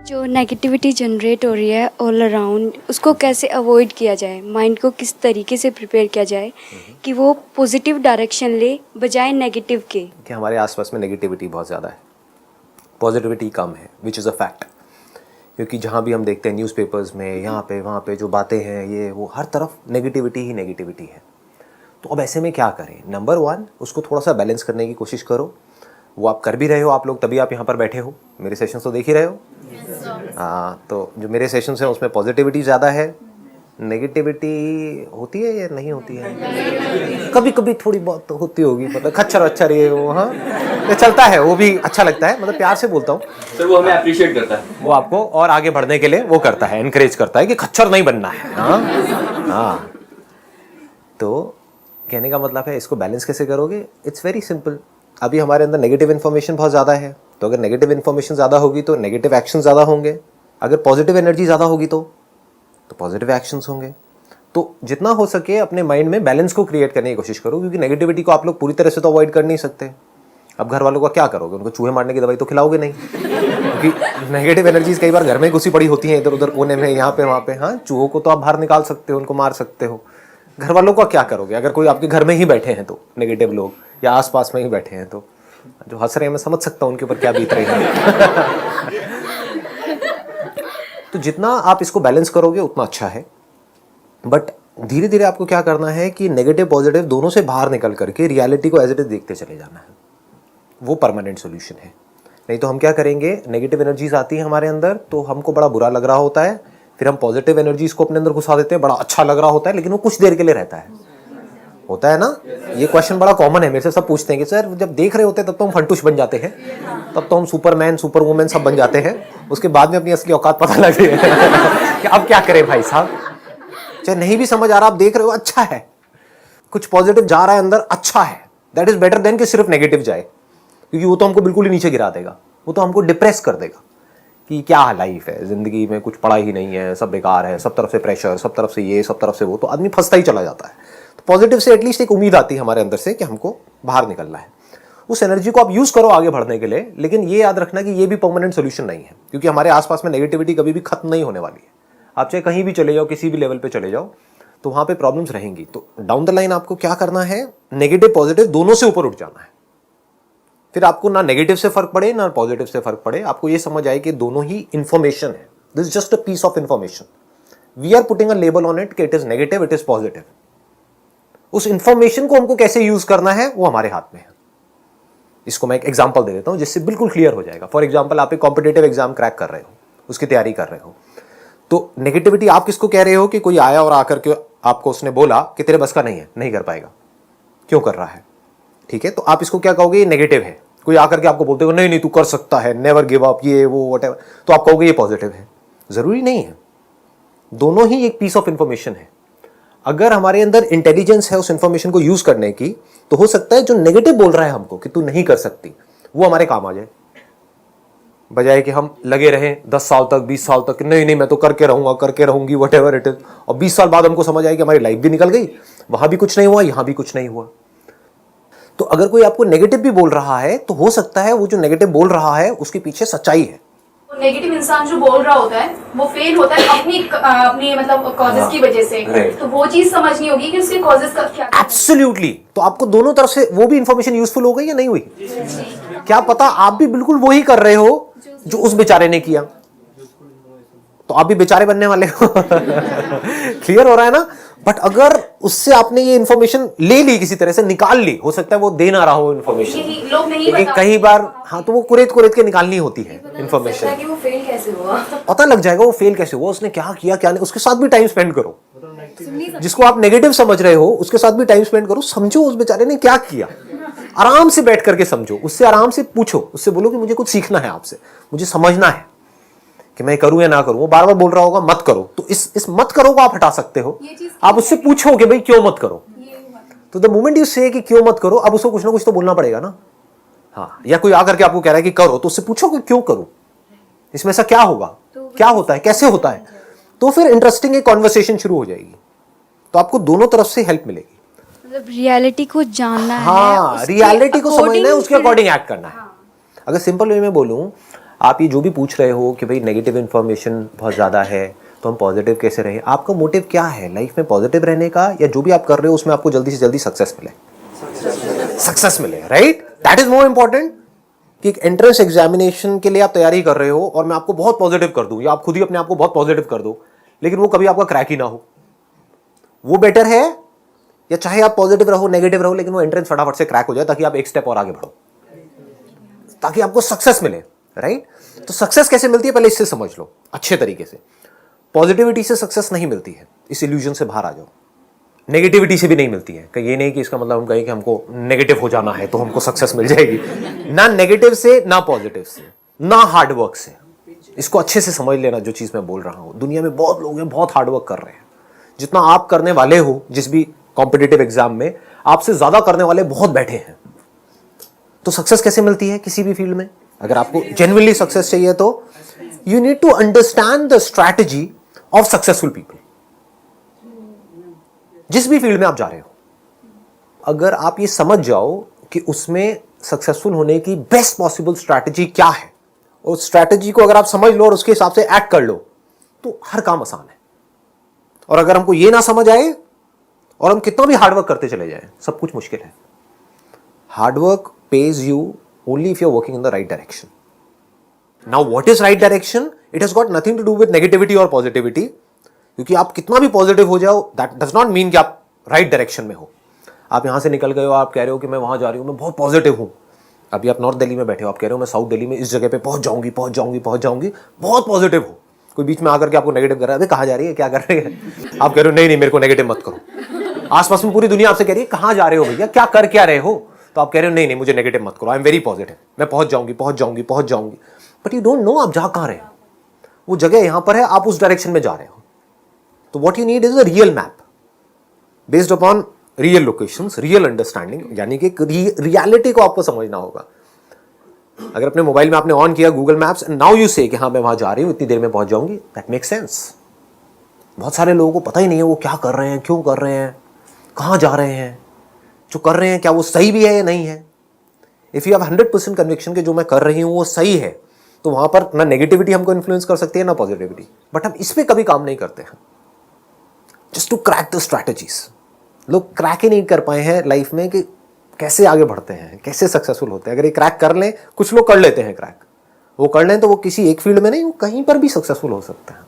जो negativity generate हो रही है ऑल अराउंड, उसको कैसे अवॉइड किया जाए? माइंड को किस तरीके से प्रिपेयर किया जाए कि वो पॉजिटिव डायरेक्शन ले बजाय नेगेटिव के? कि हमारे आसपास में नेगेटिविटी बहुत ज़्यादा है, पॉजिटिविटी कम है, विच इज़ अ फैक्ट। क्योंकि जहाँ भी हम देखते हैं न्यूज़पेपर्स में, यहाँ पे वहाँ पे जो बातें हैं, ये वो हर तरफ नेगेटिविटी ही नेगेटिविटी है। तो अब ऐसे में क्या करें? नंबर 1, उसको थोड़ा सा बैलेंस करने की कोशिश करो। वो आप कर भी रहे हो आप लोग, तभी आप यहाँ पर बैठे हो, मेरे सेशंस तो देख ही रहे हो। हाँ, तो जो मेरे सेशंस हैं उसमें पॉजिटिविटी ज़्यादा है, नेगेटिविटी होती है या नहीं होती है? कभी कभी थोड़ी बहुत तो होती होगी, मतलब खच्चर वच्चर ये वो, हाँ ये चलता है, वो भी अच्छा लगता है, मतलब प्यार से बोलता हूँ सर। वो हमें अप्रिशिएट करता है, वो आपको और आगे बढ़ने के लिए वो करता है, इनकरेज करता है कि खच्चर नहीं बनना है। हाँ हाँ, तो कहने का मतलब है इसको बैलेंस कैसे करोगे? It's very simple. अभी हमारे अंदर नेगेटिव इन्फॉर्मेशन बहुत ज़्यादा है, तो अगर नेगेटिव इन्फॉर्मेशन ज़्यादा होगी तो नेगेटिव एक्शन ज़्यादा होंगे। अगर पॉजिटिव एनर्जी ज़्यादा होगी तो पॉजिटिव एक्शंस होंगे। तो जितना हो सके अपने माइंड में बैलेंस को क्रिएट करने की कोशिश करो, क्योंकि नेगेटिविटी को आप लोग पूरी तरह से तो अवॉइड कर नहीं सकते। अब घर वालों का क्या करोगे? उनको चूहे मारने की दवाई तो खिलाओगे नहीं, क्योंकि नेगेटिव एनर्जीज कई बार घर में घुसी पड़ी होती हैं, इधर उधर कोने में, यहाँ पे वहाँ पे। हाँ, चूहों को तो आप बाहर निकाल सकते हो, उनको मार सकते हो। घर वालों का क्या करोगे? अगर कोई आपके घर में ही बैठे हैं तो नेगेटिव लोग, या आसपास में ही बैठे हैं, तो जो हंस रहे हैं मैं समझ सकता हूँ उनके ऊपर क्या बीत रही है। तो जितना आप इसको बैलेंस करोगे उतना अच्छा है। बट धीरे धीरे आपको क्या करना है कि नेगेटिव पॉजिटिव दोनों से बाहर निकल करके रियलिटी को एज इट इज देखते चले जाना है। वो परमानेंट सोल्यूशन है। नहीं तो हम क्या करेंगे, नेगेटिव एनर्जीज आती है हमारे अंदर तो हमको बड़ा बुरा लग रहा होता है, फिर हम पॉजिटिव एनर्जीज को अपने अंदर घुसा देते हैं, बड़ा अच्छा लग रहा होता है, लेकिन वो कुछ देर के लिए रहता है। होता है ना? ये क्वेश्चन बड़ा कॉमन है, मेरे से सब पूछते हैं कि सर जब देख रहे होते हैं तब तो हम फंटूश बन जाते हैं, तब तो हम सुपरमैन सुपर वुमेन सब बन जाते हैं, उसके बाद में अपनी असली औकात पता लगती है कि अब क्या करें भाई साहब। चाहे नहीं भी समझ आ रहा, आप देख रहे हो अच्छा है, कुछ पॉजिटिव जा रहा है अंदर, अच्छा है, दैट इज बेटर देन कि सिर्फ नेगेटिव जाए, क्योंकि वो तो हमको बिल्कुल ही नीचे गिरा देगा, वो तो हमको डिप्रेस कर देगा कि क्या लाइफ है, जिंदगी में कुछ पड़ा ही नहीं है, सब बेकार है, सब तरफ से प्रेशर, सब तरफ से ये, सब तरफ से वो, तो आदमी फंसता ही चला जाता है। तो पॉजिटिव से एटलीस्ट एक उम्मीद आती है हमारे अंदर से कि हमको बाहर निकलना है। उस एनर्जी को आप यूज करो आगे बढ़ने के लिए, लेकिन ये याद रखना कि ये भी परमानेंट सोल्यूशन नहीं है, क्योंकि हमारे आसपास में नेगेटिविटी कभी भी खत्म नहीं होने वाली है। आप चाहे कहीं भी चले जाओ, किसी भी लेवल पे चले जाओ, तो वहां पे प्रॉब्लम्स रहेंगी। तो डाउन द लाइन आपको क्या करना है, नेगेटिव पॉजिटिव दोनों से ऊपर उठ जाना है। फिर आपको ना नेगेटिव से फर्क पड़े ना पॉजिटिव से फर्क पड़े, आपको ये समझ आए कि दोनों ही इंफॉर्मेशन है। This is just a piece of information, we are putting a label on it कि it is negative, it is positive. उस इंफॉर्मेशन को हमको कैसे यूज करना है वो हमारे हाथ में है। इसको मैं एक एग्जांपल दे देता हूं जिससे बिल्कुल क्लियर हो जाएगा। फॉर एग्जांपल, आप एक कॉम्पिटेटिव एग्जाम क्रैक कर रहे हो, उसकी तैयारी कर रहे हो, तो नेगेटिविटी आप किसको कह रहे हो कि कोई आया और आकर के आपको उसने बोला कि तेरे बस का नहीं है, नहीं कर पाएगा, क्यों कर रहा है, ठीक है, तो आप इसको क्या कहोगे, ये नेगेटिव है। कोई आकर के आपको बोलते हो नहीं नहीं तू कर सकता है, नेवर गिव अप, ये वो व्हाटएवर, तो आप कहोगे ये पॉजिटिव है। जरूरी नहीं है, दोनों ही एक पीस ऑफ इंफॉर्मेशन है। अगर हमारे अंदर इंटेलिजेंस है उस इंफॉर्मेशन को यूज करने की, तो हो सकता है जो नेगेटिव बोल रहा है हमको कि तू नहीं कर सकती, वो हमारे काम आ जाए, बजाय कि हम लगे रहें 10 साल तक 20 साल तक, नहीं नहीं मैं तो करके रहूंगा, करके रहूंगी, व्हाटएवर इट इज, और 20 साल बाद हमको समझ आए कि हमारी लाइफ भी निकल गई, वहां भी कुछ नहीं हुआ, यहां भी कुछ नहीं हुआ। तो अगर कोई आपको नेगेटिव भी बोल रहा है तो हो सकता है वो जो नेगेटिव बोल रहा है उसके पीछे सच्चाई है। नेगेटिव इंसान जो बोल रहा होता है वो फेल होता है अपनी मतलब कॉजेस की वजह से, तो वो चीज समझनी होगी कि उसके कॉजेस का क्या। एब्सोल्युटली। तो आपको दोनों तरफ से वो भी इंफॉर्मेशन यूजफुल हो गई या नहीं हुई? क्या पता आप भी बिल्कुल वही कर रहे हो जो उस बेचारे ने किया, तो आप भी बेचारे बनने वाले हो। क्लियर हो रहा है ना? बट अगर उससे आपने ये इंफॉर्मेशन ले ली, किसी तरह से निकाल ली, हो सकता है वो दे ना रहा हो इंफॉर्मेशन, लोग नहीं कई बार, हाँ, तो वो कुरेद के निकालनी होती है इंफॉर्मेशन। वो फेल कैसे हुआ पता लग जाएगा वो फेल कैसे हुआ, उसने क्या किया क्या नहीं, उसके साथ भी टाइम स्पेंड करो। जिसको आप नेगेटिव समझ रहे हो उसके साथ भी टाइम स्पेंड करो, समझो उस बेचारे ने क्या किया, आराम से बैठ करके समझो, उससे आराम से पूछो, उससे बोलो कि मुझे कुछ सीखना है आपसे, मुझे समझना है कि मैं करूं या ना करूं। वो बार बार बोल रहा होगा मत करो, तो इस मत करो को आप हटा सकते हो। आप उससे पूछो कि भाई क्यों मत करो, तो द मोमेंट यू से कि क्यों मत करो, अब उसको कुछ ना कुछ तो बोलना पड़ेगा ना। हाँ, या कोई आकर के आपको कह रहा है कि करो, तो उससे पूछो कि क्यों करूं, इसमें ऐसा क्या होगा, क्या होता है, कैसे होता है, तो फिर इंटरेस्टिंग एक कॉन्वर्सेशन शुरू हो जाएगी। तो आपको दोनों तरफ से हेल्प मिलेगी। मतलब रियलिटी को जानना है, हाँ, रियलिटी को समझना है, उसके अकॉर्डिंग एक्ट करना है। अगर सिंपल वे में बोलूं, आप ये जो भी पूछ रहे हो कि भाई नेगेटिव इन्फॉर्मेशन बहुत ज़्यादा है तो हम पॉजिटिव कैसे रहें, आपका मोटिव क्या है लाइफ में, पॉजिटिव रहने का, या जो भी आप कर रहे हो उसमें आपको जल्दी से जल्दी सक्सेस मिले, right? That is more important कि एक एंट्रेंस एग्जामिनेशन के लिए आप तैयारी कर रहे हो और मैं आपको बहुत पॉजिटिव कर दूं, या आप खुद ही अपने आप को बहुत पॉजिटिव कर दो लेकिन वो कभी आपका क्रैक ही ना हो, वो बेटर है या चाहे आप पॉजिटिव रहो नेगेटिव रहो लेकिन वो एंट्रेंस फटाफट से क्रैक हो जाए ताकि आप एक स्टेप और आगे बढ़ो, ताकि आपको सक्सेस मिले, राइट? तो सक्सेस कैसे मिलती है पहले इससे समझ लो अच्छे तरीके से। पॉजिटिविटी से सक्सेस नहीं मिलती है, इस इल्यूजन से बाहर आ जाओ। नेगेटिविटी से भी नहीं मिलती है, ये नहीं कि इसका मतलब हम कहें कि हमको नेगेटिव हो जाना है तो हमको सक्सेस मिल जाएगी, ना नेगेटिव से ना पॉजिटिव से ना हार्डवर्क से। इसको अच्छे से समझ लेना जो चीज मैं बोल रहा हूं। दुनिया में बहुत लोग हैं बहुत हार्डवर्क कर रहे हैं, जितना आप करने वाले हो जिस भी कॉम्पिटिटिव एग्जाम में आपसे ज्यादा करने वाले बहुत बैठे हैं। तो सक्सेस कैसे मिलती है किसी भी फील्ड में? अगर आपको जेन्युइनली सक्सेस चाहिए तो you need to understand the strategy of successful people. जिस भी फील्ड में आप जा रहे हो, अगर आप ये समझ जाओ कि उसमें सक्सेसफुल होने की बेस्ट पॉसिबल स्ट्रैटेजी क्या है, और स्ट्रैटेजी को अगर आप समझ लो और उसके हिसाब से एक्ट कर लो तो हर काम आसान है। और अगर हमको ये ना समझ आए और हम कितना भी हार्डवर्क करते चले जाएं, सब कुछ मुश्किल है। Hard work pays you only if you're working in the right direction. Now what is right direction? It has got nothing to do with negativity और positivity, क्योंकि आप कितना भी पॉजिटिव हो जाओ that does not mean कि आप right direction में हो। आप यहां से निकल गए हो, आप कह रहे हो कि मैं वहां जा रही हूं, मैं बहुत पॉजिटिव हूं। अभी आप नॉर्थ दिल्ली में बैठे हो, आप कह रहे हो मैं साउथ दिल्ली में इस जगह पे पहुंच जाऊंगी, बहुत पॉजिटिव हो। कोई बीच में आकर के आपको नेगेटिव कर रहा है, अबे कहां जा रही है, क्या कर रही है? आप कह रहे हो नहीं नहीं मेरे को नेगेटिव मत करो। आसपास में पूरी दुनिया आपसे कह रही है कहां जा रहे हो भैया, क्या कर क्या रहे हो? तो आप कह रहे हो नहीं नहीं मुझे नेगेटिव मत करो, आई एम वेरी पॉजिटिव, मैं पहुंच जाऊंगी। बट यू डोंट नो आप जा कहां रहे हो। वो जगह यहां पर है, आप उस डायरेक्शन में जा रहे हो। तो what you need is a real map based upon real locations, real understanding, यानी कि रियलिटी को आपको समझना होगा। अगर अपने मोबाइल में आपने ऑन किया Google maps and now you से कि हाँ मैं वहां जा रही हूं, इतनी देर में पहुंच जाऊंगी, दैट मेक्स सेंस। बहुत सारे लोगों को पता ही नहीं है वो क्या कर रहे हैं, क्यों कर रहे हैं, कहां जा रहे हैं, जो कर रहे हैं क्या वो सही भी है या नहीं है। इफ यू हैव 100% कन्विक्शन कि जो मैं कर रही हूं वो सही है, तो वहां पर ना नेगेटिविटी हमको इन्फ्लुएंस कर सकती है ना पॉजिटिविटी। बट हम इस पे कभी काम नहीं करते हैं, just to crack the strategies. लोग क्रैक ही नहीं कर पाए हैं लाइफ में कि कैसे आगे बढ़ते हैं, कैसे सक्सेसफुल होते हैं। अगर ये क्रैक कर लें, कुछ लोग कर लेते हैं क्रैक, वो कर लें तो वो किसी एक फील्ड में नहीं, वो कहीं पर भी सक्सेसफुल हो सकते हैं।